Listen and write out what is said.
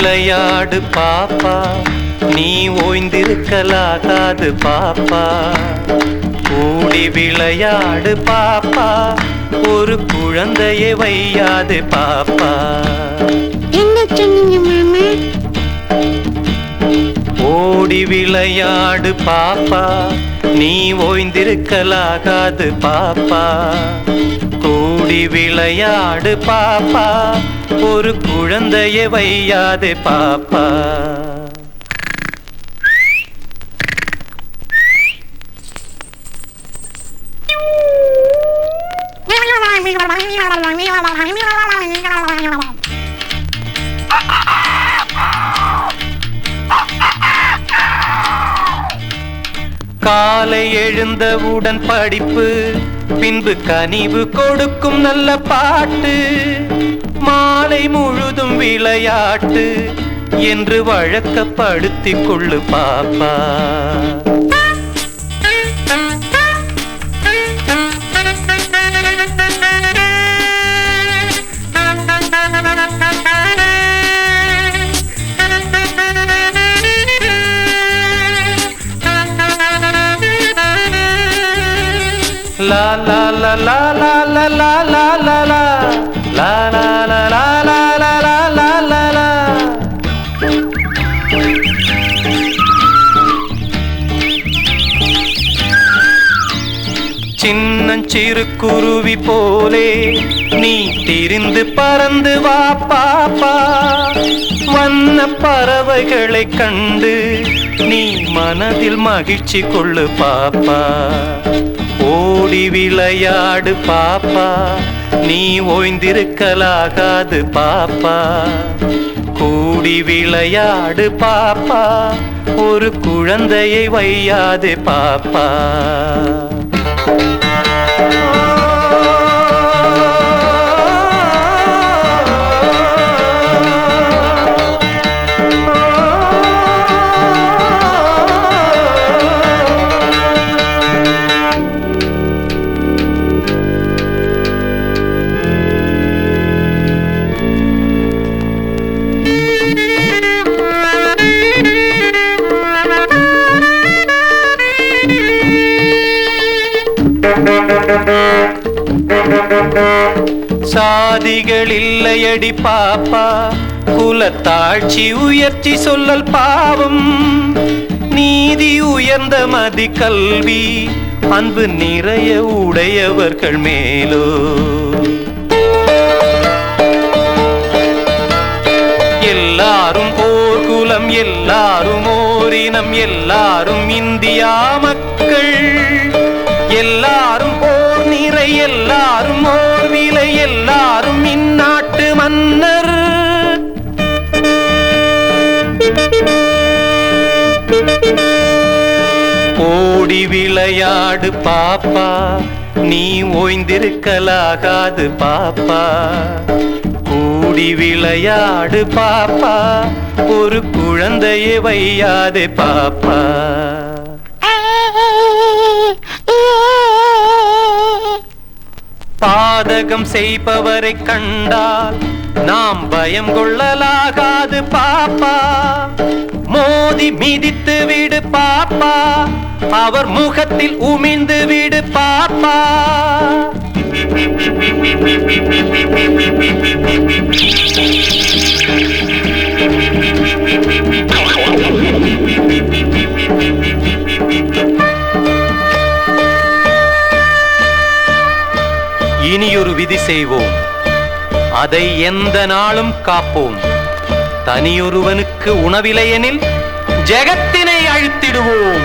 விளையாடு பாப்பா, நீ ஓய்ந்திருக்கலாகாது பாப்பா. கூடி விளையாடு பாப்பா, ஒரு குழந்தையை வையாது பாப்பா. என்ன சொன்னீங்க மாமா? ஓடி விளையாடு பாப்பா, நீ ஓய்ந்திருக்கலாகாது பாப்பா. கூடி விளையாடு பாப்பா, ஒரு குழந்தையை வையாது பாப்பா. காலை எழுந்தவுடன் படிப்பு, பின்பு கனிவு கொடுக்கும் நல்ல பாட்டு, மாலை முழுதும் விளையாட்டு என்று வழக்கப்படுத்திக் கொள்ளு பாப்பா. La la la la la la la la la la la la la la la la la la la. சின்னஞ்சிறு குருவி போலே நீ திரிந்து பறந்து வா பாப்பா. வண்ண பறவைகளை கண்டு நீ மனதில் மகிழ்ச்சி கொள்ளு பாப்பா. ஓடி விளையாடு பாப்பா, நீ ஓய்ந்திருக்கலாகாது பாப்பா. கூடி விளையாடு பாப்பா, ஒரு குழந்தையை வையாது பாப்பா. சாதிகள் இல்லையடி பாப்பா, குலத்தாட்சி உயர்ச்சி சொல்லல் பாவம். நீதி உயர்ந்த மதி கல்வி, அன்பு நிறைய உடையவர்கள் மேலோ. எல்லாரும் ஓர் குலம், எல்லாரும் ஓரினம், எல்லாரும் இந்தியா மக்கள். எல்லாரும் ஓர் நிறை, எல்லாரும் ஓர் விலை, எல்லாரும் இந்நாட்டு மன்னர். ஓடி விளையாடு பாப்பா, நீ ஓய்ந்திருக்கலாகாது பாப்பா. கூடி விளையாடு பாப்பா, ஒரு குழந்தையை வையாது பாப்பா. பாதகம் செய்பவரை கண்டால் நாம் பயம் கொள்ளலாகாது பாப்பா. மோதி மிதித்து விடு பாப்பா, அவர் முகத்தில் உமிழ்ந்து விடு பாப்பா. இனியொரு விதி செய்வோம், அதை எந்த நாளும் காப்போம். தனியொருவனுக்கு உணவில்லையெனில் ஜெகத்தினை அழித்திடுவோம்.